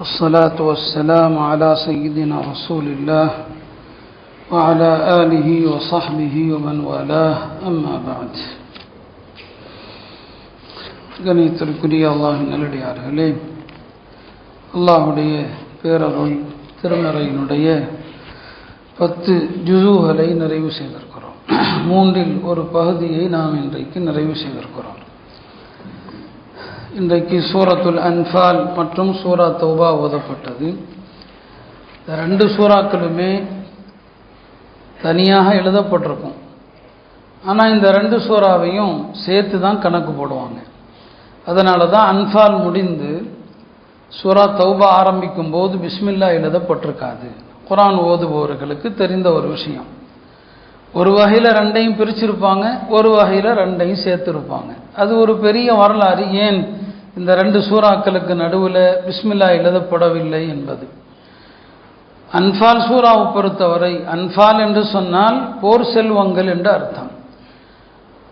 والصلاة والسلام على سيدنا رسول الله وعلى آله وصحبه ومن والاه أما بعد. கணியத்திற்குரிய அல்லாஹ்வின் நல்லடியார்களே, அல்லாஹ்வுடைய பேரருள் திருமறையினுடைய 10 ஜுஸூகளை நிறைவு செய்திருக்கிறோம். 3இல் ஒரு பகுதியை நாம் இன்றைக்கு நிறைவு செய்திருக்கிறோம். இன்றைக்கு சூரத்துல் அன்ஃபால் மற்றும் சூரா தௌபா ஓதப்பட்டது. இந்த 2 சூறாக்களுமே தனியாக எழுதப்பட்டிருக்கும். ஆனால் இந்த 2 சூறாவையும் சேர்த்து தான் கணக்கு போடுவாங்க. அதனால தான் அன்ஃபால் முடிந்து சூரா தௌபா ஆரம்பிக்கும் போது பிஸ்மில்லா எழுதப்பட்டிருக்காது. குர்ஆன் ஓதுபவர்களுக்கு தெரிந்த ஒரு விஷயம். ஒரு வகையில் 2ஐயும் பிரிச்சிருப்பாங்க, ஒரு வகையில் 2ஐயும் சேர்த்துருப்பாங்க. அது ஒரு பெரிய வரலாறு. ஏன் இந்த 2 சூறாக்களுக்கு நடுவில் பிஸ்மில்லா எழுதப்படவில்லை என்பது. அன்ஃபால் சூறாவை பொறுத்தவரை, அன்ஃபால் என்று சொன்னால் போர் செல்வங்கள் என்று அர்த்தம்.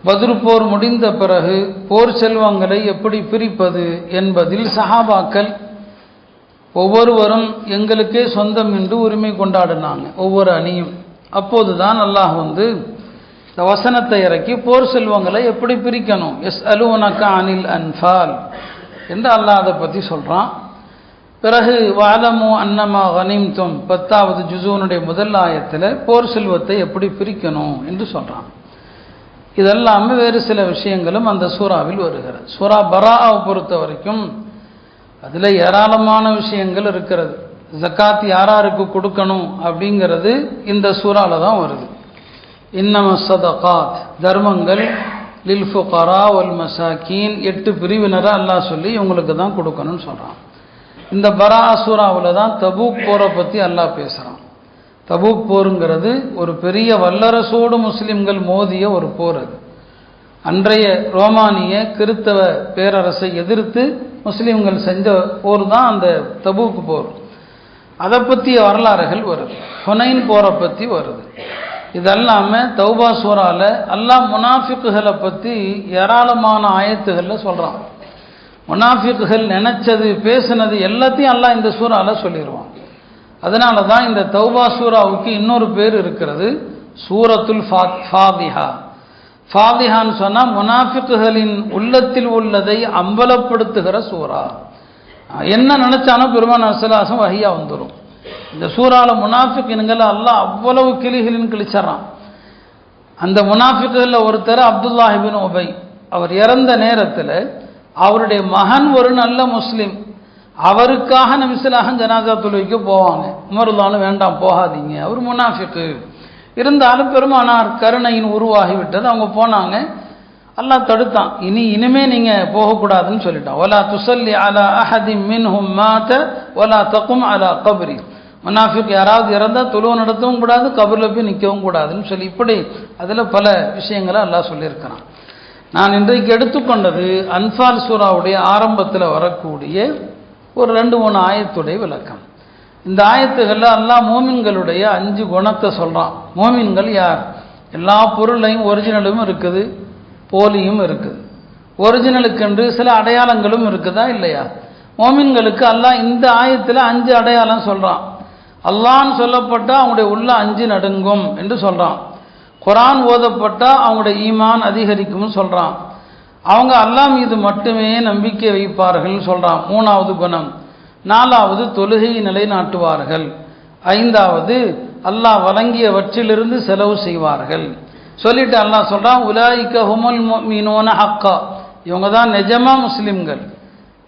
பத்ர் போர் முடிந்த பிறகு போர் செல்வங்களை எப்படி பிரிப்பது என்பதில் சஹாபாக்கள் ஒவ்வொருவரும் எங்களுக்கே சொந்தம் என்று உரிமை கொண்டாடினாங்க, ஒவ்வொரு அணியும். அப்போதுதான் அல்லாஹ் இந்த வசனத்தை இறக்கி போர் செல்வங்களை எப்படி பிரிக்கணும், யஸ்அலூனக அனில் அன்ஃபால் என்று அல்லாஹ் அதை பற்றி சொல்கிறான். பிறகு வஅலமு அன்னமா கனிம்தும் 10வது ஜுஸூனுடைய முதல் ஆயத்தில் போர் செல்வத்தை எப்படி பிரிக்கணும் என்று சொல்கிறான். இதெல்லாமே வேறு சில விஷயங்களும் அந்த சூறாவில் வருகிறது. சூரா பராஆவை பொறுத்த வரைக்கும் அதில் ஏராளமான விஷயங்கள் இருக்கிறது. ஜக்காத் யாராருக்கு கொடுக்கணும் அப்படிங்கிறது இந்த சூறாவில் தான் வருது. இன்னம ஸதகாத், தர்மங்கள், லில் ஃபுகரா வல் மசாக்கீன், 8 பிரிவினரை அல்லாஹ் சொல்லி இவங்களுக்கு தான் கொடுக்கணும்னு சொல்கிறான். இந்த பராஆ சூறாவில் தான் தபூக் போரை பற்றி அல்லாஹ் பேசுகிறான். தபூக் போருங்கிறது ஒரு பெரிய வல்லரசோடு முஸ்லிம்கள் மோதிய ஒரு போர். அது அன்றைய ரோமானிய கிறித்தவ பேரரசை எதிர்த்து முஸ்லிம்கள் செஞ்ச போர் தான் அந்த தபூக் போர். அதை பற்றிய வரலாறுகள் வருது. ஹுனைன் போரை பற்றி வருது. இதெல்லாமல் தௌபா சூறால அல்லாஹ் முனாஃபிக்குகளை பற்றி ஏராளமான ஆயத்துகளில் சொல்கிறான். முனாஃபிக்குகள் நினைச்சது பேசுனது எல்லாத்தையும் அல்லாஹ் இந்த சூறால சொல்லிடுவான். அதனால தான் இந்த தௌபா சூறாவுக்கு இன்னொரு பேர் இருக்கிறது, சூரத்துல் ஃபாதிஹா. ஃபாதிஹான்னு சொன்னால் முனாஃபிக்குகளின் உள்ளத்தில் உள்ளதை அம்பலப்படுத்துகிற சூறா. என்ன நினைச்சானோ பெருமான் ஸல்லல்லாஹு வஹியா வந்துடும். இந்த சூறால முனாஃபிக்குகளை அல்லாஹ் அவ்வளவு கிளிகளின் கிழிச்சறான். அந்த முனாஃபிக்குகளில் ஒருத்தர் அப்துல்லாஹ் இப்னு உபை. அவர் இறந்த நேரத்தில் அவருடைய மகன் ஒரு நல்ல முஸ்லீம். அவருக்காக நபி ஸல்லல்லாஹு ஜனாஸா தொழுகைக்கு போவாங்க. உமர்லான்னு வேண்டாம் போகாதீங்க, அவர் முனாஃபிக்கு. இருந்தாலும் பெருமானார் கருணையின் உருவாகிவிட்டது. அவங்க போனாங்க. அல்லாஹ் தடுத்தான். இனிமே நீங்க போகக்கூடாதுன்னு சொல்லிட்டான். வலா துஸல்லி அலா அஹதின் மின்ஹும் மாத வலா தகும் அலா கப்ரி. முனாஃபிக் யாராவது இறந்தால் தொழுவ நடத்தவும் கூடாது, கபரில் போய் நிற்கவும் கூடாதுன்னு சொல்லி இப்படி அதில் பல விஷயங்களை அல்லாஹ் சொல்லியிருக்கிறான். நான் இன்றைக்கு எடுத்துக்கொண்டது அன்ஃபால் சூறாவுடைய ஆரம்பத்தில் வரக்கூடிய ஒரு 2-3 ஆயத்துடைய விளக்கம். இந்த ஆயத்துகளில் அல்லாஹ் மோமின்களுடைய 5 குணத்தை சொல்கிறான். மோமின்கள் யார்? எல்லா பொருளையும் ஒரிஜினலும் இருக்குது, போலியும் இருக்குது. ஒரிஜினலுக்கென்று சில அடையாளங்களும் இருக்குதா இல்லையா? மோமின்களுக்கு அல்லாஹ் இந்த ஆயத்தில் 5 அடையாளம் சொல்கிறான். அல்லாஹ்ன்னு சொல்லப்பட்டால் அவங்களுடைய உள்ள 5 நடுங்கும் என்று சொல்கிறான். குர்ஆன் ஓதப்பட்டால் அவங்களுடைய ஈமான் அதிகரிக்கும்னு சொல்கிறான். அவங்க அல்லாஹ் மீது மட்டுமே நம்பிக்கை வைப்பார்கள் சொல்கிறான், 3வது குணம். 4வது தொழுகையை நிலைநாட்டுவார்கள். 5வது அல்லாஹ் வழங்கியவற்றிலிருந்து செலவு செய்வார்கள். சொல்லிட்டு அல்லாஹ் சொல்கிறான், உலாயிக ஹுமுல் முஃமினூன ஹக்கா. இவங்க தான் நிஜமா முஸ்லிம்கள்,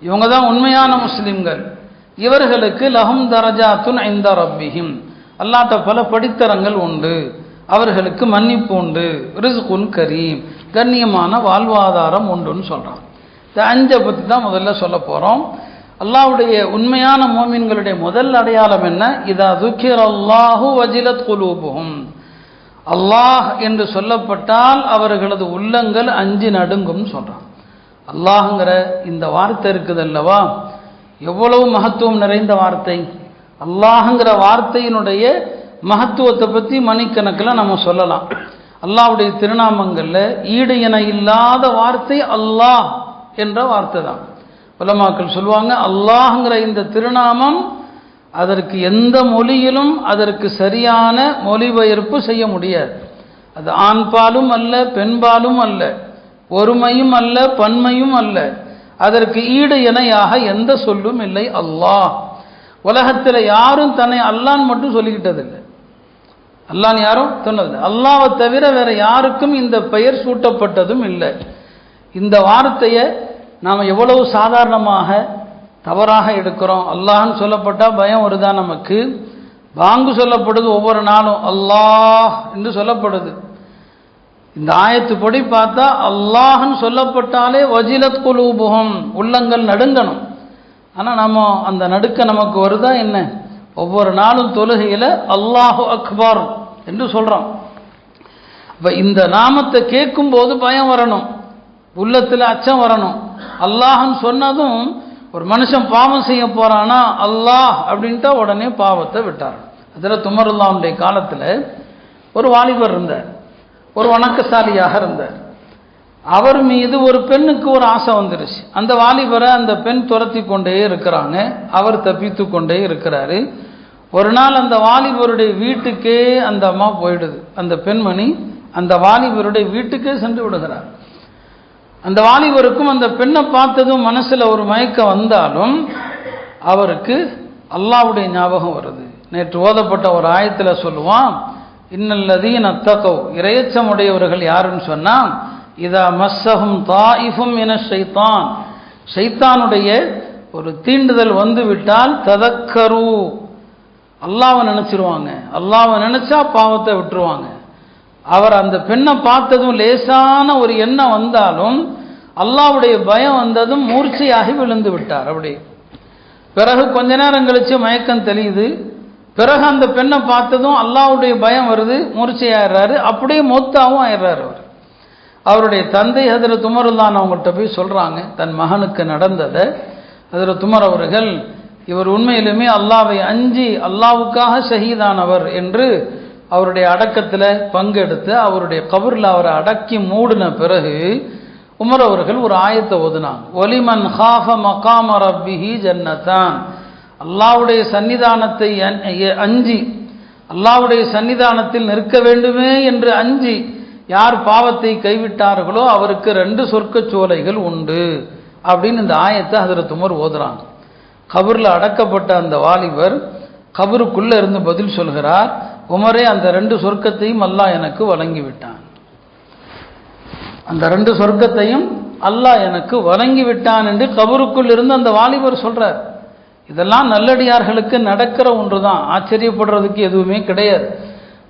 இவங்க தான் உண்மையான முஸ்லிம்கள். இவர்களுக்கு லஹும் தரஜாத்துன் இன்த ரப்பிஹிம், அல்லாஹ்ட்ட பல படித்தரங்கள் உண்டு, அவர்களுக்கு மன்னிப்பு உண்டு, ரிஸ்குன் கரீம், கண்ணியமான வாழ்வாதாரம் உண்டுன்னு சொல்கிறான். இந்த 5 பற்றி தான் முதல்ல சொல்ல போகிறோம். அல்லாஹ்வுடைய உண்மையான மோமின்களுடைய முதல் அடையாளம் என்ன? இதா துக்கிரல்லாஹு வஜிலத் குலூபுஹும். அல்லாஹ் என்று சொல்லப்பட்டால் அவர்களது உள்ளங்கள் 5 நடுங்கும் சொல்கிறான். அல்லாஹுங்கிற இந்த வார்த்தை இருக்குது அல்லவா, எவ்வளவு மகத்துவம் நிறைந்த வார்த்தை. அல்லாஹுங்கிற வார்த்தையினுடைய மகத்துவத்தை பற்றி மணிக்கணக்கில் நம்ம சொல்லலாம். அல்லாஹ்வுடைய திருநாமங்களில் ஈடு என இல்லாத வார்த்தை அல்லாஹ் என்ற வார்த்தை தான். உலமாக்கள் சொல்லுவாங்க, அல்லாஹ்ங்கிற இந்த திருநாமம் அதற்கு எந்த மொழியிலும் அதற்கு சரியான மொழிபெயர்ப்பு செய்ய முடியாது. அது ஆண்பாலும் அல்ல, பெண்பாலும் அல்ல, ஒருமையும் அல்ல, பன்மையும் அல்ல. அதற்கு ஈடு இணையாக எந்த சொல்லும் இல்லை. அல்லாஹ். உலகத்தில் யாரும் தன்னை அல்லான்னு மட்டும் சொல்லிக்கிட்டதில்லை. அல்லான்னு யாரும் சொன்னதில்லை. அல்லாவை தவிர வேற யாருக்கும் இந்த பெயர் சூட்டப்பட்டதும் இல்லை. இந்த வார்த்தையை நாம் எவ்வளவு சாதாரணமாக தவறாக எடுக்கிறோம். அல்லாஹ்னு சொல்லப்பட்டால் பயம் வருதா நமக்கு? பாங்கு சொல்லப்படுது, ஒவ்வொரு நாளும் அல்லாஹ் என்று சொல்லப்படுது. இந்த ஆயத்துப்படி பார்த்தா அல்லாஹ்னு சொல்லப்பட்டாலே வஜிலத் குலூபுஹும், உள்ளங்கள் நடுங்கணும். ஆனால் நம்ம அந்த நடுக்க நமக்கு வருதா என்ன? ஒவ்வொரு நாளும் தொழுகையில் அல்லாஹு அக்பர் என்று சொல்கிறோம். இப்போ இந்த நாமத்தை கேட்கும்போது பயம் வரணும், உள்ளத்தில் அச்சம் வரணும். அல்லாஹ்னு சொன்னதும் ஒரு மனுஷன் பாவம் செய்ய போறானா அல்லாஹ் அப்படின்ட்டா உடனே பாவத்தை விட்டார். அதில் உமருல்லாவுடைய காலத்தில் ஒரு வாலிபர் இருந்தார், ஒரு வணக்கசாலியாக இருந்தார். அவர் மீது ஒரு பெண்ணுக்கு ஒரு ஆசை வந்துருச்சு. அந்த வாலிபரை அந்த பெண் துரத்தி கொண்டே இருக்கிறாங்க, அவர் தப்பித்து கொண்டே இருக்கிறாரு. ஒரு நாள் அந்த வாலிபருடைய வீட்டுக்கே அந்த அம்மா போயிடுது. அந்த பெண்மணி அந்த வாலிபருடைய வீட்டுக்கே சென்று விடுகிறார். அந்த வாலிபருக்கும் அந்த பெண்ணை பார்த்ததும் மனசுல ஒரு மயக்கம் வந்தாலும் அவருக்கு அல்லாஹ்வுடைய ஞாபகம் வருது. நேற்று ஓதப்பட்ட ஒரு ஆயத்தில் சொல்லுவான், இன்னல்லதீன தகவ், இறையச்சமுடையவர்கள் யாருன்னு சொன்னா, இதா மஸ்ஸஹும் தாயிஃபும் மின ஷைத்தான், ஷைத்தானுடைய ஒரு தீண்டுதல் வந்து விட்டால் ததக்கரு, அல்லாஹ்வை நினைச்சிருவாங்க. அல்லாஹ்வை நினைச்சா பாவத்தை விட்டுருவாங்க. அவர் அந்த பெண்ணை பார்த்ததும் லேசான ஒரு எண்ணம் வந்தாலும் அல்லாஹ்வுடைய பயம் வந்ததும் மூர்ச்சையாகி விழுந்து விட்டார். அப்படி பிறகு கொஞ்ச நேரம் கழிச்சு மயக்கம் தெளியுது. பிறகு அந்த பெண்ணை பார்த்ததும் அல்லாஹ்வுடைய பயம் வருது, மூர்ச்சையாயிடுறாரு. அப்படியே மொத்தாவும் ஆயிடுறாரு. அவருடைய தந்தை ஹஜ்ரத் உமருல்லான் அவங்கள்ட்ட போய் சொல்றாங்க தன் மகனுக்கு நடந்ததை. ஹஜ்ரத் உமர் அவர்கள், இவர் உண்மையிலுமே அல்லாஹ்வை அஞ்சி அல்லாஹ்வுக்காக ஷஹீதானவர் என்று அவருடைய அடக்கத்தில் பங்கெடுத்து அவருடைய கபரில் அவரை அடக்கி மூடின பிறகு உமர் அவர்கள் ஒரு ஆயத்தை ஓதுனாங்க, ஒலிமன் ஹாஃப மகாம ரப்பிஹி ஜன்னதான், அல்லாஹ்வுடைய சன்னிதானத்தை அஞ்சி அல்லாஹ்வுடைய சன்னிதானத்தில் நிற்க வேண்டுமே என்று அஞ்சி யார் பாவத்தை கைவிட்டார்களோ அவருக்கு 2 சொர்க்க சோலைகள் உண்டு அப்படின்னு இந்த ஆயத்தை ஹஜ்ரத் உமர் ஓதுறாங்க. கபரில் அடக்கப்பட்ட அந்த வாலிபர் கபருக்குள்ள இருந்து பதில் சொல்கிறார், உமரே அந்த 2 சொர்க்கத்தையும் அல்லாஹ் எனக்கு வழங்கி விட்டான். அந்த 2 சொர்க்கத்தையும் அல்லாஹ் எனக்கு வழங்கி விட்டான் என்று கபருக்குள் இருந்து அந்த வாலிபர் சொல்றார். இதெல்லாம் நல்லடியார்களுக்கு நடக்கிற ஒன்று தான், ஆச்சரியப்படுறதுக்கு எதுவுமே கிடையாது.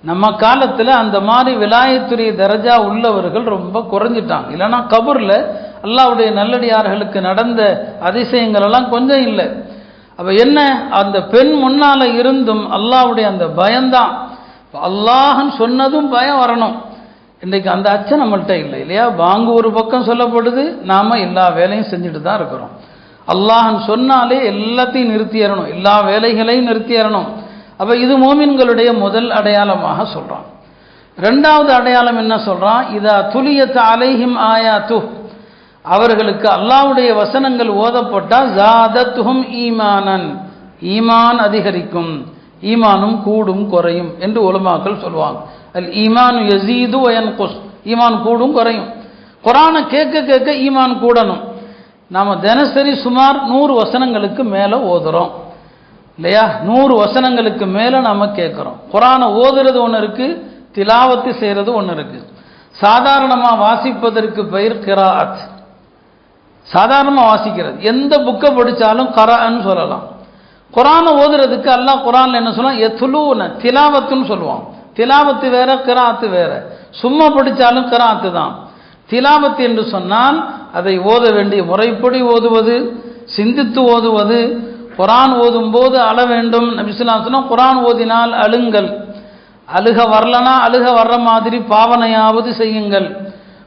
நம்ம காலத்தில் அந்த மாதிரி விலாயத்துடைய தரஜா உள்ளவர்கள் ரொம்ப குறைஞ்சிட்டாங்க. இல்லைன்னா கபூரில் அல்லாஹ்வுடைய நல்லடியார்களுக்கு நடந்த அதிசயங்கள் எல்லாம் கொஞ்சம் இல்லை. அப்போ என்ன, அந்த பெண் முன்னால் இருந்தும் அல்லாஹ்வுடைய அந்த பயம்தான். அல்லாஹ்ன்னு சொன்னதும் பயம் வரணும். இன்றைக்கு அந்த அச்சம் நம்மள்கிட்ட இல்லை இல்லையா? வாங்க ஒரு பக்கம் சொல்லப்படுது, நாம் எல்லா வேலையும் செஞ்சுட்டு தான் இருக்கிறோம். அல்லாஹ்ன்னு சொன்னாலே எல்லாத்தையும் நிறுத்திடணும், எல்லா வேலைகளையும் நிறுத்திடணும். அப்போ இது மோமின்களுடைய முதல் அடையாளமாக சொல்கிறான். 2வது அடையாளம் என்ன சொல்கிறான், இதா துலியத் அலைஹிம் ஆயாத்து, அவர்களுக்கு அல்லாஹ்வுடைய வசனங்கள் ஓதப்பட்டால் ஜாதத்துஹும் ஈமானன், ஈமான் அதிகரிக்கும், ஈமானும் கூடும் குறையும் என்று உலமாக்கள் சொல்லுவாங்க. அல் ஈமான் யஸீது வ யன்குஸ், ஈமான் கூடும் குறையும். குர்ஆனை கேட்க கேட்க ஈமான் கூடணும். நாம் தினசரி சுமார் 100 வசனங்களுக்கு மேலே ஓதுறோம் இல்லையா? 100 வசனங்களுக்கு மேலே நாம் கேட்குறோம். குர்ஆனை ஓதுறது ஒன்று இருக்குது, திலாவத்து செய்கிறது ஒன்று இருக்குது. சாதாரணமாக வாசிப்பதற்கு பெயர் கிராஅத், சாதாரணமாக வாசிக்கிறது. எந்த புக்கை படித்தாலும் கரான்னு சொல்லலாம். குர்ஆனை ஓதுறதுக்கு அல்லாஹ் குர்ஆனில் என்ன சொல்லலாம், யத்லூன, திலாவத்துன்னு சொல்லுவான். திலாவத்து வேற, கிராஅத்து வேற. சும்மா படித்தாலும் கிராஅத்து தான். திலாவத்து என்று சொன்னால் அதை ஓத வேண்டிய முறைப்படி ஓதுவது, சிந்தித்து ஓதுவது. குர்ஆன் ஓதும் போது அழ வேண்டும். நபி ஸல்லல்லாஹு அலைஹி வஸல்லம் குர்ஆன் ஓதினால் அழுங்கள், அழுக வரலனா அழுக வர்ற மாதிரி பாவனையாவது செய்யுங்கள்.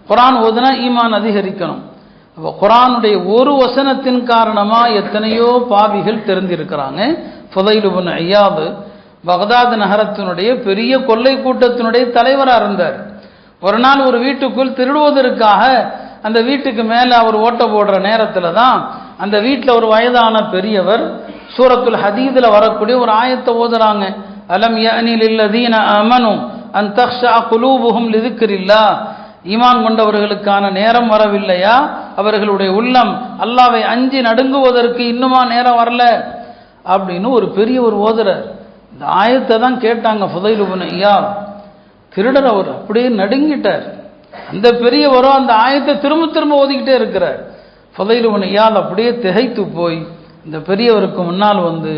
குர்ஆன் ஓதுனா ஈமான் அதிகரிக்கணும். அப்போ குர்ஆனுடைய ஒரு வசனத்தின் காரணமாக எத்தனையோ பாவிகள் தெரிந்திருக்கிறாங்க. ஃபுதைல் இப்னு ஐயாத் பக்தாத் நகரத்தினுடைய பெரிய கொள்ளை கூட்டத்தினுடைய தலைவராக இருந்தார். ஒரு நாள் ஒரு வீட்டுக்குள் திருடுவதற்காக அந்த வீட்டுக்கு மேலே அவர் ஓட்ட போடுற நேரத்தில் தான் அந்த வீட்டில் ஒரு வயதான பெரியவர் சூரத்துல் ஹதீதில் வரக்கூடிய ஒரு ஆயத்தை ஓதுறாங்க. அலம் யஅனி லில்லதீன ஆமனு அன் தக்ஷா குலூபுஹும் லிذிக்ரில்லாஹ், ஈமான் கொண்டவர்களுக்கான நேரம் வரவில்லையா, அவர்களுடைய உள்ளம் அல்லாஹ்வை அஞ்சி நடுங்குவதற்கு இன்னுமா நேரம் வரல அப்படின்னு ஒரு பெரிய ஒரு ஓதுறார். இந்த ஆயத்தை தான் கேட்டாங்க ஃபுதைல் இப்னு இயாத். திருடர் அவர் அப்படியே நடுங்கிட்டார். அந்த பெரியவரோ அந்த ஆயத்தை திரும்ப திரும்ப ஓதிக்கிட்டே இருக்கிறார். ஃபுதைல் இப்னு இயாத் அப்படியே திகைத்து போய் இந்த பெரியவருக்கு முன்னால் வந்து,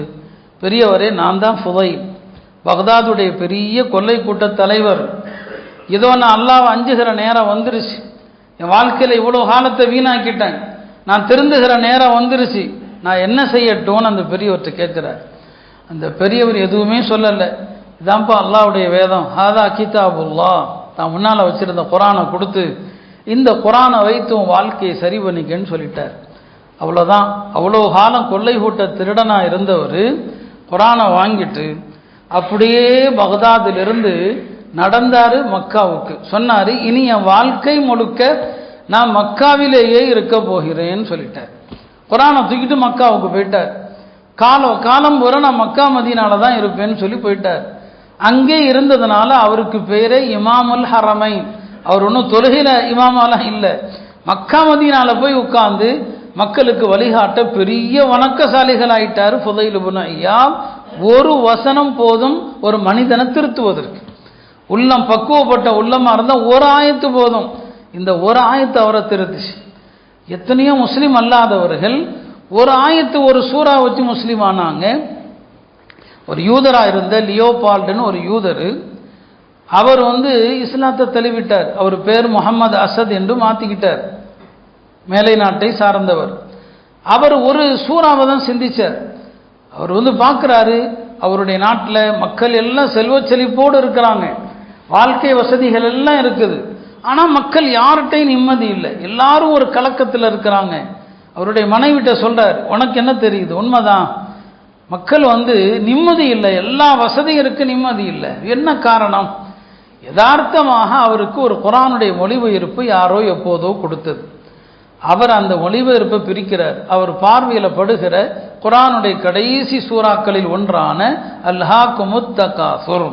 பெரியவரே, நான் தான் ஃபுதைல், பக்தாதுடைய பெரிய கொள்ளை கூட்ட தலைவர். ஏதோ நான் அல்லாஹ்வை அஞ்சுகிற நேரம் வந்துருச்சு, என் வாழ்க்கையில் இவ்வளோ காலத்தை வீணாக்கிட்டேன், நான் திருந்துகிற நேரம் வந்துருச்சு, நான் என்ன செய்யட்டும்னு அந்த பெரியவர்கிட்ட கேட்குறார். அந்த பெரியவர் எதுவுமே சொல்லலை. இதான்ப்பா அல்லாஹ்வுடைய வேதம், ஹாதா கிதாபுல்லாஹ், தான் முன்னால் வச்சிருந்த குரானை கொடுத்து இந்த குரானை வைத்து உன் வாழ்க்கையை சரி பண்ணிக்கன்னு சொல்லிட்டார். அவ்வளோதான். அவ்வளோ காலம் கொள்ளை கூட்ட திருடனாக இருந்தவர் குரானை வாங்கிட்டு அப்படியே பக்தாதிலிருந்து நடந்தார் மக்காவுக்கு. சொன்னார், இனி என் வாழ்க்கை முழுக்க நான் மக்காவிலேயே இருக்க போகிறேன்னு சொல்லிட்டார். குரானை தூக்கிட்டு மக்காவுக்கு போயிட்டார். காலம் பூரா நான் மக்கா மதீனால தான் இருப்பேன்னு சொல்லி போயிட்டார். அங்கே இருந்ததுனால அவருக்கு பேரே இமாமுல் ஹரமைன். அவர் ஒன்றும் தொழுகையில இமாமாலாம் இல்லை, மக்கா மதீனால போய் உட்கார்ந்து மக்களுக்கு வழிகாட்ட பெரிய வணக்கசாலிகள் ஆயிட்டார் ஃபுதைல் இப்னு இயாத். ஒரு வசனம் போதும் ஒரு மனிதனை திருத்துவதற்கு. உள்ளம் பக்குவப்பட்ட உள்ளமா இருந்தால் ஒரு ஆயத்து போதும். இந்த ஒரு ஆயத்து அவரை திருத்துச்சு. எத்தனையோ முஸ்லீம் அல்லாதவர்கள் ஒரு ஆயத்து ஒரு சூறா வச்சு முஸ்லீம் ஆனாங்க. ஒரு யூதராக இருந்த லியோபால்டுன்னு ஒரு யூதர், அவர் இஸ்லாத்தை தழுவிட்டார். அவர் பேர் முகமது அசத் என்று மாற்றிக்கிட்டார். மேலை நாட்டை சார்ந்தவர். அவர் ஒரு சூறாவை தான் சிந்திச்சார். அவர் பார்க்குறாரு, அவருடைய நாட்டில் மக்கள் எல்லாம் செல்வ செழிப்போடு இருக்கிறாங்க, வாழ்க்கை வசதிகள் எல்லாம் இருக்குது, ஆனால் மக்கள் யார்கிட்டையும் நிம்மதி இல்லை, எல்லாரும் ஒரு கலக்கத்தில் இருக்கிறாங்க. அவருடைய மனைவிட்ட சொல்றார், உனக்கு என்ன தெரியுது, உண்மைதான், மக்கள் நிம்மதி இல்லை, எல்லா வசதியும் இருக்கு, நிம்மதி இல்லை, என்ன காரணம்? யதார்த்தமாக அவருக்கு ஒரு குர்ஆனுடைய மொழிபெயர்ப்பு யாரோ எப்போதோ கொடுத்தது. அவர் அந்த மொழிபெயர்ப்பை பிரிக்கிறார். அவர் பார்வையில் படுகிற குர்ஆனுடைய கடைசி சூறாக்களில் ஒன்றான அல்ஹாக்குமுத் தகாசுர்,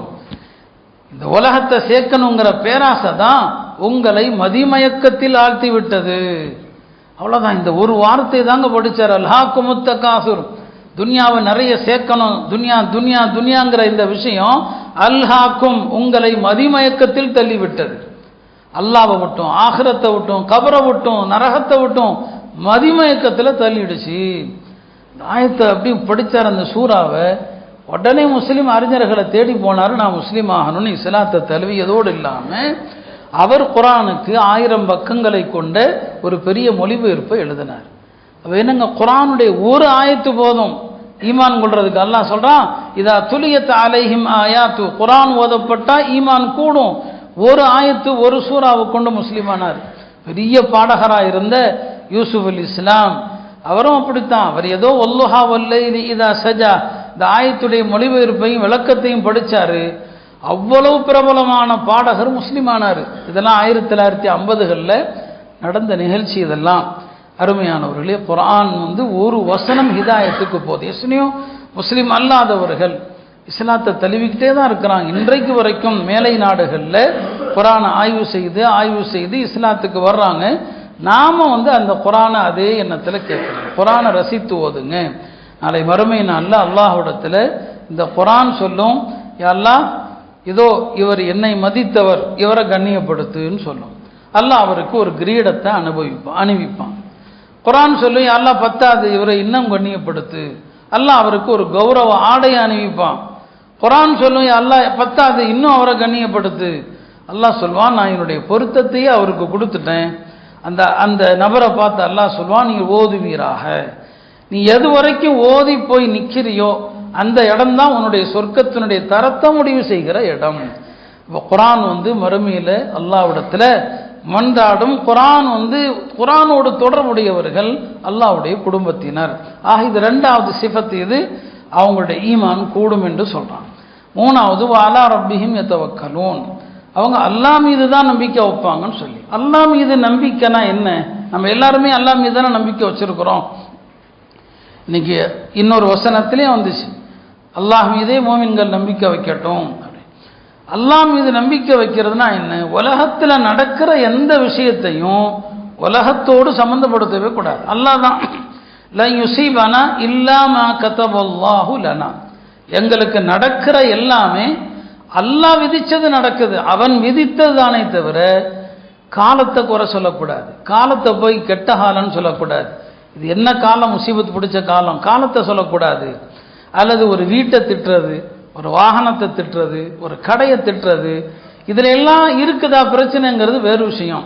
இந்த உலகத்தை சேர்க்கணுங்கிற பேராசை தான் உங்களை மதிமயக்கத்தில் ஆழ்த்தி விட்டது. அவ்வளோதான். இந்த ஒரு வார்த்தை தாங்க படித்தார், அல்ஹாக்குமுத் தகாசுர். துன்யாவை நிறைய சேர்க்கணும், துன்யா துன்யா துன்யாங்கிற இந்த விஷயம் அல்ஹாக்கும் உங்களை மதிமயக்கத்தில் தள்ளிவிட்டது. அல்லாவை விட்டும், ஆகிரத்தை விட்டும், கபரை விட்டும், நரகத்தை விட்டும் மதிமயக்கத்தில் தள்ளிடுச்சு. ஆயத்தை அப்படி படித்தார் அந்த சூறாவை. உடனே முஸ்லீம் அறிஞர்களை தேடி போனார், நான் முஸ்லீம் ஆகணும்னு இஸ்லாத்தை தழுவியதோடு இல்லாமல் அவர் குர்ஆனுக்கு 1000 பக்கங்களை கொண்ட ஒரு பெரிய மொழிபெயர்ப்பை எழுதினார். அப்போ என்னங்க, குர்ஆனுடைய ஒரு ஆயத்து போதும் ஈமான் கொள்றதுக்கு. அல்லாஹ் சொல்றான், இதா துலியத் அலைஹிம் ஆயாத்து, குர்ஆன் ஓதப்பட்டா ஈமான் கூடும். ஒரு ஆயத்து ஒரு சூறாவை கொண்டு முஸ்லீமானார். பெரிய பாடகராக இருந்த யூசுப் அல் இஸ்லாம் அவரும் அப்படித்தான். அவர் ஏதோ ஒல்லுஹா வல்லைலி இதா சஜா இந்த ஆயத்துடைய மொழிபெயர்ப்பையும் விளக்கத்தையும் படித்தார். அவ்வளவு பிரபலமான பாடகர் முஸ்லீமானார். இதெல்லாம் 1950களில் நடந்த நிகழ்ச்சி. இதெல்லாம் அருமையானவர்களே, குர்ஆன் ஒரு வசனம் ஹிதாயத்துக்கு போகுது. எத்தனையோ முஸ்லீம் அல்லாதவர்கள் இஸ்லாத்தை தழுவிக்கிட்டே தான் இருக்கிறாங்க. இன்றைக்கு வரைக்கும் மேலை நாடுகளில் குர்ஆனை ஆய்வு செய்து இஸ்லாத்துக்கு வர்றாங்க. நாம் அந்த குர்ஆனை அதே எண்ணத்தில் கேட்குறோம். குர்ஆனை ரசித்து ஓதுங்க. நாளை மறுமை நாளில் அல்லாஹ்விடத்தில் இந்த குர்ஆன் சொல்லும், யா அல்லாஹ், இதோ இவர் என்னை மதித்தவர், இவரை கண்ணியப்படுத்துன்னு சொல்லும். அல்லாஹ் அவருக்கு ஒரு கிரீடத்தை அணிவிப்பான். குர்ஆன் சொல்லும், யா அல்லாஹ் பத்தாது, இவரை இன்னும் கண்ணியப்படுத்து, அல்லாஹ் அவருக்கு ஒரு கௌரவ ஆடை அணிவிப்பான். குர்ஆன் சொல்லும், யா அல்லாஹ் பத்தாது, இன்னும் அவரை கண்ணியப்படுத்து. அல்லாஹ் சொல்வான், நான் என்னுடைய பொருத்தத்தையே அவருக்கு கொடுத்துட்டேன். அந்த நபரை பார்த்து அல்லாஹ் சொல்வான், நீ ஓதுவீராக, நீ எது வரைக்கும் ஓதி போய் நிற்கிறியோ அந்த இடம்தான் உன்னுடைய சொர்க்கத்தினுடைய தரத்தை முடிவு செய்கிற இடம். இப்போ குர்ஆன் மறுமையில் அல்லாஹ்விடத்தில் மன்றாடும். குர்ஆன் குர்ஆனோடு தொடர்புடையவர்கள் அல்லாஹ்வுடைய குடும்பத்தினர். ஆக இது 2வது சிஃபத். இது அவங்களுடைய ஈமான் கூடும் என்று சொல்றாங்க. 3வது வஅலா ரப்பிஹிம் யதவக்கலூன், அவங்க அல்லாஹ் மீது தான் நம்பிக்கை வைப்பாங்கன்னு சொல்லி. அல்லாஹ் மீது நம்பிக்கைனா என்ன? நம்ம எல்லாருமே அல்லாஹ் மீது தானே நம்பிக்கை வச்சிருக்கிறோம். இன்னைக்கு இன்னொரு வசனத்திலே வந்துச்சு, அல்லாஹ் மீதே மோமின்கள் நம்பிக்கை வைக்கட்டும். அல்லாஹ் மீது நம்பிக்கை வைக்கிறதுனா என்ன? உலகத்தில் நடக்கிற எந்த விஷயத்தையும் உலகத்தோடு சம்பந்தப்படுத்தவே கூடாது. அல்லாஹ் தான் லா யுஸீபனா இல்லா மா கதபல்லாஹு லனா, எங்களுக்கு நடக்கிற எல்லாமே அல்லாஹ் விதிச்சது நடக்குது, அவன் விதித்தது தானே தவிர காலத்தை குறை சொல்லக்கூடாது, காலத்தை போய் கெட்ட காலம்னு சொல்லக்கூடாது. இது என்ன காலம், முசீபத்து பிடிச்ச காலம், காலத்தை சொல்லக்கூடாது. அல்லது ஒரு வீட்டை திட்டுறது, ஒரு வாகனத்தை திட்டுறது, ஒரு கடையை திட்டுறது, இதில் எல்லாம் இருக்குதா பிரச்சனைங்கிறது வேறு விஷயம்.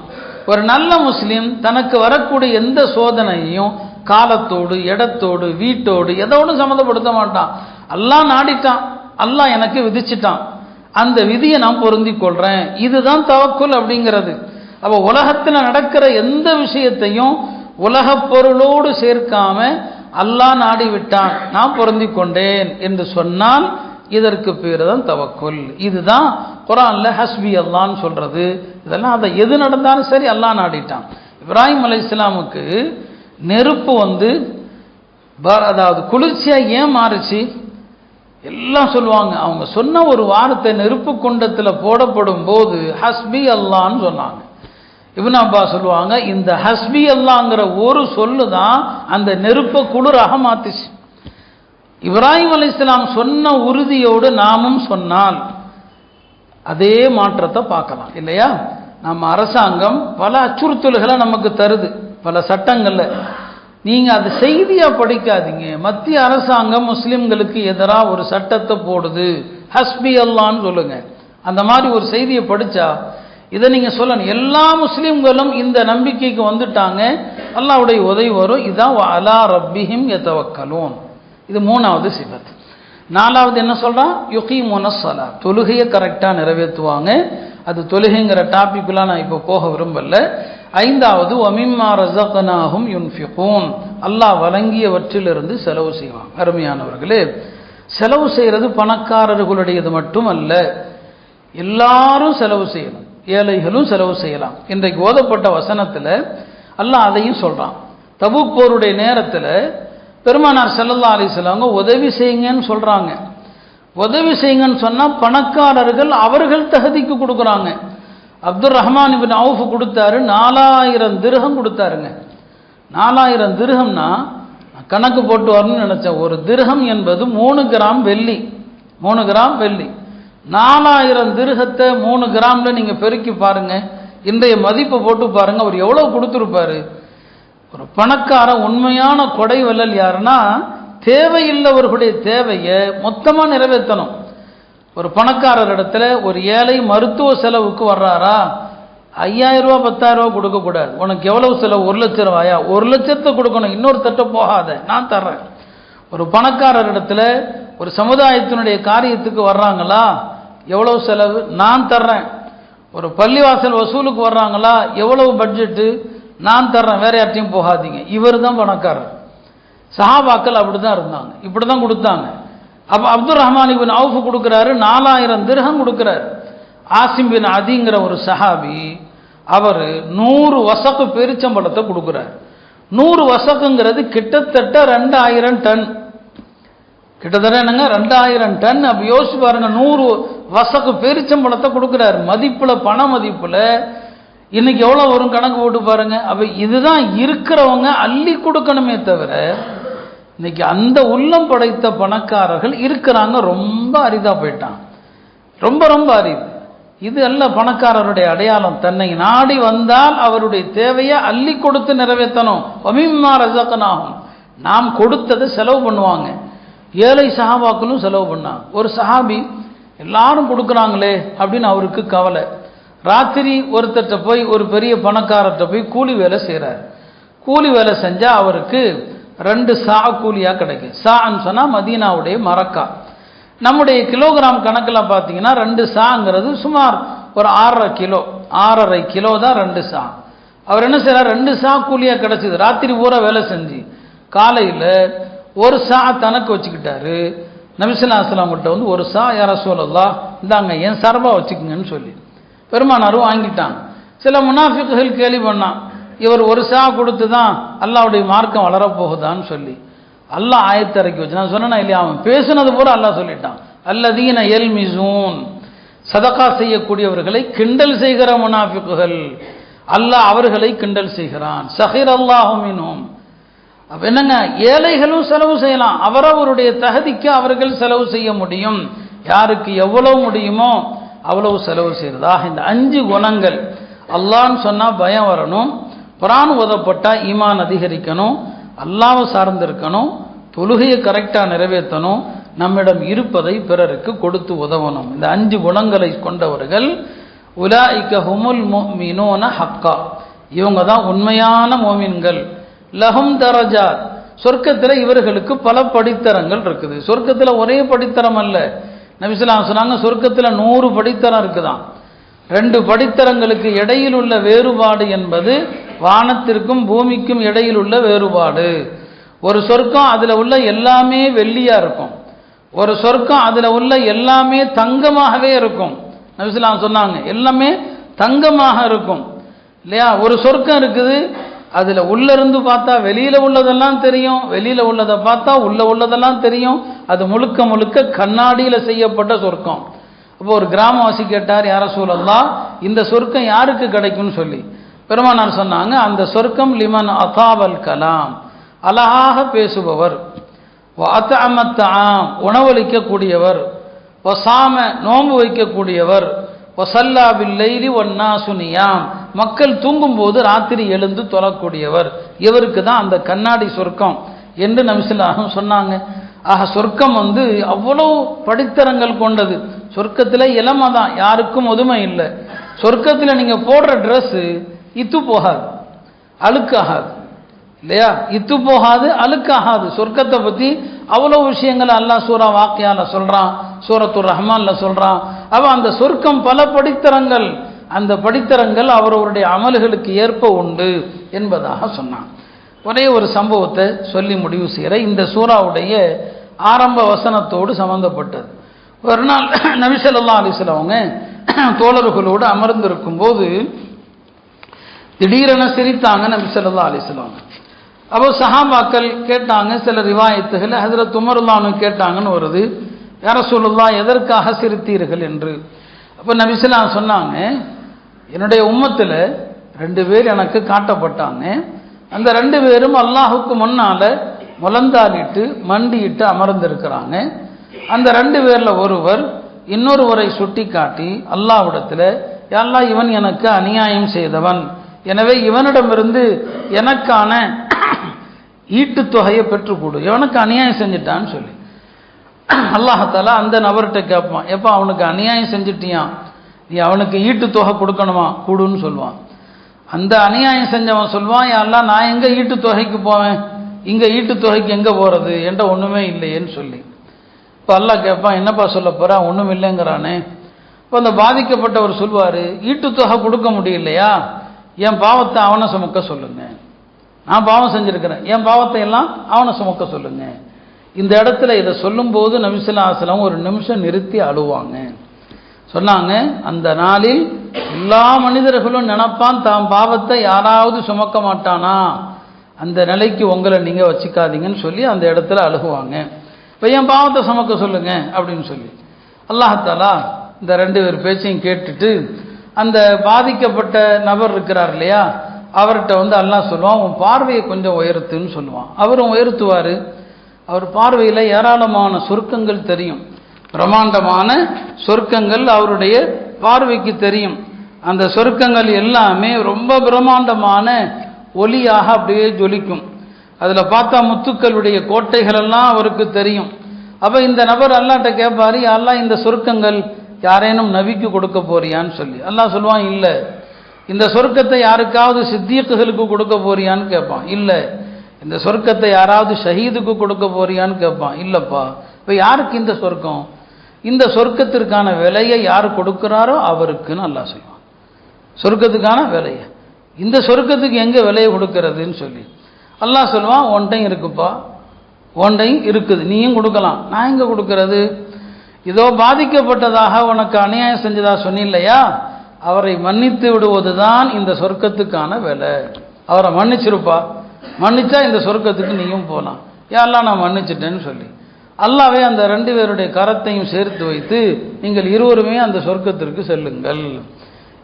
ஒரு நல்ல முஸ்லீம் தனக்கு வரக்கூடிய எந்த சோதனையையும் காலத்தோடு இடத்தோடு வீட்டோடு எதோடு சம்மந்தப்படுத்த மாட்டான். அல்லாஹ் நாடிட்டான், அல்லாஹ் எனக்கு விதிச்சிட்டான், அந்த விதியை நான் பொருந்தி கொள்றேன். இதுதான் தவக்குல் அப்படிங்கிறது. அப்போ உலகத்தில் நடக்கிற எந்த விஷயத்தையும் உலக பொருளோடு சேர்க்காம அல்லாஹ் நாடி விட்டான், நான் பொருந்தி கொண்டேன் என்று சொன்னால் இதற்கு பேர் தான் தவக்குல். இதுதான் குர்ஆன்ல ஹஸ்பி அல்லான்னு சொல்றது. இதெல்லாம் அதை எது நடந்தாலும் சரி அல்லாஹ் நாடிட்டான். இப்ராஹிம் அலைஹிஸ்ஸலாமுக்கு நெருப்பு அதாவது குளிர்ச்சியா ஏன் மாறுச்சு எல்லாம் சொல்லுவாங்க. அவங்க சொன்ன ஒரு வார்த்தை நெருப்பு குண்டத்தில் போடப்படும் போது ஹஸ்பி அல்லான்னு சொன்னாங்க. இப்னு அப்பாஸ் சொல்லுவாங்க, இந்த ஹஸ்பி அல்லாங்கிற ஒரு சொல்லு தான் அந்த நெருப்பை குளிராக மாத்துச்சு. இப்ராஹிம் அலைஹிஸ்ஸலாம் சொன்ன உறுதியோடு நாமும் சொன்னால் அதே மாற்றத்தை பார்க்கலாம் இல்லையா? நம்ம அரசாங்கம் பல அச்சுறுத்தல்களை நமக்கு தருது, பல சட்டங்கள்ல. நீங்க அது செய்தியா படிக்காதீங்க. மத்திய அரசாங்கம் முஸ்லிம்களுக்கு எதிராக ஒரு சட்டத்தை போடுது, ஹஸ்பி அல்லான்னு சொல்லுங்க. அந்த மாதிரி ஒரு செய்தியை படிச்சா இதை நீங்க சொல்லணும், எல்லா முஸ்லிம்களும் இந்த நம்பிக்கைக்கு வந்துட்டாங்க, அல்லாஹ்வுடைய உதவி வரும். இதான் அலா ரப்பிஹிம் யதவக்கலூன். இது மூணாவது சிபத். நாலாவது என்ன சொல்றான்? யுகீமுனஸ் ஸலா, தொழுகையை கரெக்டா நிறைவேற்றுவாங்க. அது தொழுகைங்கிற டாபிக்லாம் நான் இப்போ போக விரும்பல. ஐந்தாவது வமிம்மா ரஸக்னாஹும் யுன்ஃபிகூன், அல்லாஹ் வழங்கியவற்றிலிருந்து செலவு செய்வாங்க. அருமையானவர்களே, செலவு செய்யறது பணக்காரர்களுடையது மட்டும் அல்ல, எல்லாரும் செலவு செய்யணும், ஏழைகளும் செலவு செய்யலாம். இன்றைக்கு ஓதப்பட்ட வசனத்தில் அல்லாஹ் அதையும் சொல்றான். தபூக் போருடைய நேரத்தில் பெருமானார் ஸல்லல்லாஹு அலைஹி வஸல்லம் உதவி செய்யுங்கன்னு சொல்றாங்க. உதவி செய்யுங்கன்னு சொன்னா பணக்காரர்கள் அவர்கள் தகுதிக்கு கொடுக்குறாங்க. அப்துர் ரஹ்மான் இப்னு அவுஃப் கொடுத்தாரு, 4000 திர்ஹம் கொடுத்தாருங்க. 4000 திர்ஹம்னா கணக்கு போட்டு வரணும்னு நினைச்சேன். ஒரு திர்ஹம் என்பது 3 கிராம் வெள்ளி. 3 கிராம் வெள்ளி. 4000 திர்ஹத்தை 3 கிராம்ல நீங்க பெருக்கி பாருங்க, இன்றைய மதிப்பு போட்டு பாருங்க, அவர் எவ்வளவு கொடுத்துருப்பாரு. ஒரு பணக்கார உண்மையான கொடை வள்ளல் யாருன்னா தேவையில்லவர்களுடைய தேவையை மொத்தமா நிறைவேற்றணும். ஒரு பணக்காரர் இடத்துல ஒரு ஏழை மருத்துவ செலவுக்கு வர்றாரா, 5000 ரூபா 10000 ரூபா கொடுக்க கூடாது. உனக்கு எவ்வளவு செலவு? 1 லட்சம் ரூபாயா? 1 லட்சத்தை கொடுக்கணும், இன்னொரு தட்ட போகாத, நான் தர்றேன். ஒரு பணக்காரர் இடத்துல ஒரு சமுதாயத்தினுடைய காரியத்துக்கு வர்றாங்களா, எவ்வளவு செலவு? நான் தர்றேன். ஒரு பள்ளிவாசல் வசூலுக்கு வர்றாங்களா, எவ்வளவு பட்ஜெட்டு? நான் தர்றேன், வேற யார்ட்டையும் போகாதீங்க. இவர் தான் பணக்காரர். சஹாபாக்கள் அப்படிதான் இருந்தாங்க, இப்படிதான் கொடுத்தாங்க. அப்ப அப்துர் ரஹ்மான் இப்னு அவுஃப் கொடுக்கிறாரு, 4000 திர்ஹம் கொடுக்கிறார். ஆசிம் பின் அதிங்கிற ஒரு சஹாபி, அவர் 100 வசக்கு பேரிச்சம்பழத்தை கொடுக்கிறார். 100 வசக்குங்கிறது கிட்டத்தட்ட 2000 டன். கிட்டத்தட்ட என்னங்க 2000 டன். அப்ப யோசிச்சு பாருங்க, 100 வசக்கு பேரிச்சம்பழத்தை கொடுக்கிறார். மதிப்புல, பண மதிப்புல இன்னைக்கு எவ்வளவு வரும் கணக்கு போட்டு பாருங்க. அப்ப இதுதான் இருக்கிறவங்க அள்ளி கொடுக்கணுமே தவிர, இன்னைக்கு அந்த உள்ளம் படைத்த பணக்காரர்கள் இருக்கிறாங்க, ரொம்ப அரிதா போயிட்டான், ரொம்ப ரொம்ப அரிது. இது அல்ல பணக்காரருடைய அடையாளம். தன்னை நாடி வந்தால் அவருடைய தேவையை அள்ளி கொடுத்து நிறைவேற்றணும். வமிம்மா ரஸக்னாஹும், நாம் கொடுத்ததை செலவு பண்ணுவாங்க. ஏழை சஹாபாக்களும் செலவு பண்ணாங்க. ஒரு சஹாபி எல்லாரும் கொடுக்குறாங்களே அப்படின்னு அவருக்கு கவலை. ராத்திரி ஒருத்தர்கிட்ட போய், ஒரு பெரிய பணக்காரர்கிட்ட போய் கூலி வேலை செய்கிறார். கூலி வேலை செஞ்சா அவருக்கு 2 சா கூலியா கிடைக்கும். சான்னு சொன்னா மதீனாவுடைய மரக்கா. நம்முடைய கிலோகிராம் கணக்கில் பார்த்தீங்கன்னா 2 சாங்கிறது சுமார் ஒரு 6.5 கிலோ, 6.5 கிலோ தான் 2 சா. அவர் என்ன செய்யறார், 2 சா கூலியா கிடைச்சது. ராத்திரி பூரா வேலை செஞ்சு காலையில் 1 சா தனக்கு வச்சுக்கிட்டாரு. நபி ஸல்லல்லாஹு அலைஹி வஸல்லம் கிட்ட வந்து 1 சா யா ரசூலல்லாஹ் இந்தாங்க என் சார்பா வச்சுக்குங்கன்னு சொல்லி பெருமானாரும் வாங்கிட்டாங்க. சில முனாஃபிக்குகள் கேலி பண்ணான், இவர் 1 சா கொடுத்து தான் அல்லாஹ்வுடைய மார்க்கம் வளரப்போகுதான்னு சொல்லி. அல்லாஹ் ஆயத்தை இறக்கி வச்சு. நான் சொன்னேன்னா இல்லையா, அவன் பேசுனது பூரா அல்லாஹ் சொல்லிட்டான். அல்லதீன யல்மிசூன், சதகா செய்யக்கூடியவர்களை கிண்டல் செய்கிற முனாஃபிக்குகள், அல்லாஹ் அவர்களை கிண்டல் செய்கிறான். சஹிர் அல்லாஹு மின்ஹும். அப்ப என்னங்க, ஏழைகளும் செலவு செய்யலாம், அவரவருடைய தகுதிக்கு அவர்கள் செலவு செய்ய முடியும், யாருக்கு எவ்வளவு முடியுமோ அவ்வளவு செலவு செய்யறதா. இந்த 5 குணங்கள் அல்லாஹ்னு சொன்னா பயம் வரணும், குர்ஆன் ஓதப்பட்டா ஈமான் அதிகரிக்கணும், அல்லாஹ்வை சார்ந்திருக்கணும், தொழுகையை கரெக்டாக நிறைவேற்றணும், நம்மிடம் இருப்பதை பிறருக்கு கொடுத்து உதவணும். இந்த 5 குணங்களை கொண்டவர்கள் உலாயிக ஹுமுல் முஃமினூன ஹக்கா, இவங்க தான் உண்மையான மோமின்கள். லஹும் தரஜாத், சொர்க்கத்தில் இவர்களுக்கு பல படித்தரங்கள் இருக்குது. சொர்க்கத்தில் ஒரே படித்தரம் அல்ல, நபி ஸல்லல்லாஹு அலைஹி சொன்னாங்க சொர்க்கத்தில் 100 படித்தரம் இருக்குதான். 2 படித்தரங்களுக்கு இடையில் உள்ள வேறுபாடு என்பது வானத்திற்கும் பூமிக்கும் இடையில் உள்ள வேறுபாடு. ஒரு சொர்க்கம் அதில் உள்ள எல்லாமே வெள்ளியா இருக்கும், ஒரு சொர்க்கம் அதில் உள்ள எல்லாமே தங்கமாகவே இருக்கும். நபி ஸல்லல்லாஹு அலைஹி சொன்னாங்க எல்லாமே தங்கமாக இருக்கும் இல்லையா. ஒரு சொர்க்கம் இருக்குது, அதில் உள்ள இருந்து பார்த்தா வெளியில உள்ளதெல்லாம் தெரியும், வெளியில உள்ளதை பார்த்தா உள்ள உள்ளதெல்லாம் தெரியும். அது முழுக்க முழுக்க கண்ணாடியில் செய்யப்பட்ட சொர்க்கம். அப்போ ஒரு கிராமவாசி கேட்டார், யார ரசூலல்லாஹ் இந்த சொர்க்கம் யாருக்கு கிடைக்கும்னு சொல்லி. பெருமானார் சொன்னாங்க, அந்த சொர்க்கம் லிமன் அதாவல் கலாம், அழகாக பேசுபவர், வஅத்அமத்ஆம் உணவளிக்கக்கூடியவர், வசாம நோன்பு வைக்கக்கூடியவர், வசல்லா பில்லைலி வன்னாசு நியாம் மக்கள் தூங்கும்போது ராத்திரி எழுந்து தொழக்கூடியவர், இவருக்கு தான் அந்த கண்ணாடி சொர்க்கம் என்று நபி ஸல்லல்லாஹு அலைஹி வஸல்லம் சொன்னாங்க. ஆக சொர்க்கம் அவ்வளோ படித்தரங்கள் கொண்டது. சொர்க்கத்தில் இளமை தான், யாருக்கும் ஒதுமை இல்லை. சொர்க்கத்தில் நீங்கள் போடுற ட்ரெஸ்ஸு இத்து போகாது, அழுக்காகாது இல்லையா, இத்து போகாது, அழுக்காகாது. சொர்க்கத்தை பற்றி அவ்வளோ விஷயங்களை அல்லாஹ் சூரா வாக்கியால சொல்கிறான், சூரத்துர் ரஹ்மான்ல சொல்கிறான். அவன் அந்த சொர்க்கம் பல படித்தரங்கள், அந்த படித்தரங்கள் அவரவருடைய அமல்களுக்கு ஏற்ப உண்டு என்பதாக சொன்னான். ஒரே ஒரு சம்பவத்தை சொல்லி முடிவு செய்கிற, இந்த சூராவுடைய ஆரம்ப வசனத்தோடு சம்பந்தப்பட்டது. ஒரு நாள் நபி ஸல்லல்லாஹு அலைஹி வஸல்லம் அவங்க தோழர்களோடு அமர்ந்திருக்கும் போது திடீரென சிரித்தாங்க நபி ஸல்லல்லாஹு அலைஹி வஸல்லம். அப்போ சஹாபாக்கள் கேட்டாங்க, சில ரிவாயத்துகள் ஹஜ்ரத் உமர் ரலியல்லாஹு அன்ஹு கேட்டாங்கன்னு வருது, யா ரசூலுல்லாஹ் எதற்காக சிரித்தீர்கள் என்று. அப்போ நபி ஸல்லல்லாஹு அலைஹி வஸல்லம் சொன்னாங்க, என்னுடைய உம்மத்தில் 2 பேர் எனக்கு காட்டப்பட்டாங்க, அந்த 2 பேரும் அல்லாஹுக்கு முன்னால முழந்தாலிட்டு மண்டியிட்டு அமர்ந்திருக்கிறாங்க. அந்த 2 பேர்ல ஒருவர் இன்னொருவரை சுட்டி காட்டி அல்லாஹ்விடத்தில், யா அல்லாஹ் இவன் எனக்கு அநியாயம் செய்தவன், எனவே இவனிடமிருந்து எனக்கான ஈட்டு தொகையை பெற்றுக்கொடு, இவனுக்கு அநியாயம் செஞ்சிட்டான்னு சொல்லி அல்லாஹாலா அந்த நபர்கிட்ட கேட்பான், எப்போ அவனுக்கு அநியாயம் செஞ்சிட்டியான், நீ அவனுக்கு ஈட்டு தொகை கொடுக்கணுமா, கூடுன்னு சொல்லுவான். அந்த அநியாயம் செஞ்சவன் சொல்லுவான், யா அல்லாஹ் நான் எங்கே ஈட்டு தொகைக்கு போவேன், இங்கே ஈட்டு தொகைக்கு எங்கே போகிறது, என்கிட்ட ஒன்றுமே இல்லையேன்னு சொல்லி. இப்போ அல்லாஹ் கேட்பான், என்னப்பா சொல்ல போகிறா, ஒன்றும் இல்லைங்கிறானே. இப்போ அந்த பாதிக்கப்பட்டவர் சொல்வார், ஈட்டு தொகை கொடுக்க முடியலையா, என் பாவத்தை அவனை சுமக்க சொல்லுங்க, நான் பாவம் செஞ்சுருக்கிறேன், என் பாவத்தை எல்லாம் அவனை சுமக்க சொல்லுங்க. இந்த இடத்துல இதை சொல்லும்போது நபி ஸல்லல்லாஹு அலைஹி வஸல்லம் ஒரு நிமிஷம் நிறுத்தி அழுவாங்க. சொன்னாங்க, அந்த நாளில் எல்லா மனிதர்களும் நினைப்பான் தாம் பாவத்தை யாராவது சுமக்க மாட்டானா, அந்த நிலைக்கு உங்களை நீங்கள் வச்சுக்காதீங்கன்னு சொல்லி அந்த இடத்துல அழுகுவாங்க. இப்போ என் பாவத்தை சுமக்க சொல்லுங்க அப்படின்னு சொல்லி அல்லாஹாலா இந்த 2 பேர் பேச்சையும் கேட்டுட்டு அந்த பாதிக்கப்பட்ட நபர் இருக்கிறார் இல்லையா, அவர்கிட்ட அல்லாஹ் சொல்லுவான், உன் பார்வையை கொஞ்சம் உயர்த்துன்னு சொல்லுவான். அவரும் உயர்த்துவார். அவர் பார்வையில் ஏராளமான சொர்க்கங்கள் தெரியும், பிரம்மாண்டமான சொர்க்கங்கள் அவருடைய பார்வைக்கு தெரியும். அந்த சொர்க்கங்கள் எல்லாமே ரொம்ப பிரம்மாண்டமான ஒளியாக அப்படியே ஜொலிக்கும். அதில் பார்த்தா முத்துக்களுடைய கோட்டைகள் எல்லாம் அவருக்கு தெரியும். அப்போ இந்த நபர் அல்லாஹ்ட்ட கேட்பாரு, அல்லாஹ் இந்த சொர்க்கங்கள் யாரேனும் நபிக்கு கொடுக்க போறியான்னு சொல்லி. அல்லாஹ் சொல்லுவான், இல்லை. இந்த சொர்க்கத்தை யாருக்காவது சித்தியக்குகளுக்கு கொடுக்க போறியான்னு கேட்பான், இல்லை. இந்த சொர்க்கத்தை யாராவது ஷஹீதுக்கு கொடுக்க போறியான்னு கேட்பான், இல்லைப்பா. இப்போ யாருக்கு இந்த சொர்க்கம், இந்த சொர்க்கத்திற்கான விலையை யார் கொடுக்குறாரோ அவருக்குன்னு அல்லாஹ் சொல்லுவான். சொர்க்கத்துக்கான விலையை, இந்த சொர்க்கத்துக்கு எங்கே விலையை கொடுக்கறதுன்னு சொல்லி அல்லாஹ் சொல்லுவான், ஒன்றையும் இருக்குப்பா, ஒன்றையும் இருக்குது, நீயும் கொடுக்கலாம், நான் எங்கே கொடுக்கறது, இதோ பாதிக்கப்பட்டதாக உனக்கு அநியாயம் செஞ்சதா சொன்னில்லையா, அவரை மன்னித்து விடுவது தான் இந்த சொர்க்கத்துக்கான விலை. அவரை மன்னிச்சிருப்பா, மன்னிச்சா இந்த சொர்க்கத்துக்கு நீயும் போகலாம். யாரெல்லாம் நான் மன்னிச்சிட்டேன்னு சொல்லி அல்லாவே அந்த 2 பேருடைய கரத்தையும் சேர்த்து வைத்து நீங்கள் இருவருமே அந்த சொர்க்கத்திற்கு செல்லுங்கள்.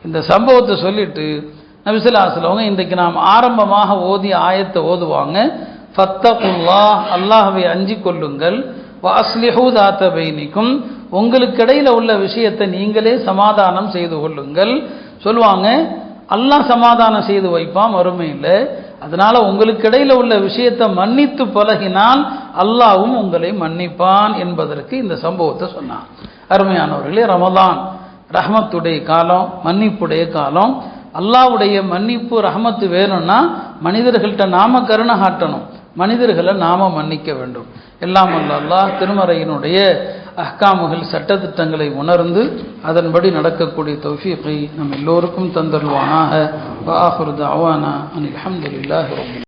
இந்த சம்பவத்தை சொல்லிட்டு நபி ஸல்லல்லாஹு அலைஹி வஸல்லம் இன்றைக்கு நாம் ஆரம்பமாக ஓதிய ஆயத்தை ஓதுவாங்க. ஃபத்தகுல்லாஹ், அல்லாஹ்வை அஞ்சிக் கொள்ளுங்கள். வஅஸ்லிஹு தாத பைனிக்கும், உங்களுக்கு இடையில உள்ள விஷயத்தை நீங்களே சமாதானம் செய்து கொள்ளுங்கள் சொல்லுவாங்க. அல்லாஹ் சமாதானம் செய்து வைப்பான் மறுமையில். அதனால உங்களுக்கு இடையில உள்ள விஷயத்தை மன்னித்து பழகினால் அல்லாஹ்வும் உங்களை மன்னிப்பான் என்பதற்கு இந்த சம்பவத்தை சொன்னான். அருமையானவர்களே, ரமலான் ரஹ்மத்துடைய காலம், மன்னிப்புடைய காலம். அல்லாஹ்வுடைய மன்னிப்பு ரஹ்மத்து வேணும்னா மனிதர்கள்ட்ட நாம கருணை காட்டணும், மனிதர்களை நாம மன்னிக்க வேண்டும். எல்லாம் அல்லாஹ் திருமறையினுடைய அஹ்காமுகள் சட்டத்திட்டங்களை உணர்ந்து அதன்படி நடக்கக்கூடிய தௌஃபீகை நம் எல்லோருக்கும் தந்தருள்வானாக. வஆகிரு தஅவானா அனில் ஹம்துலில்லாஹி ரப்பில்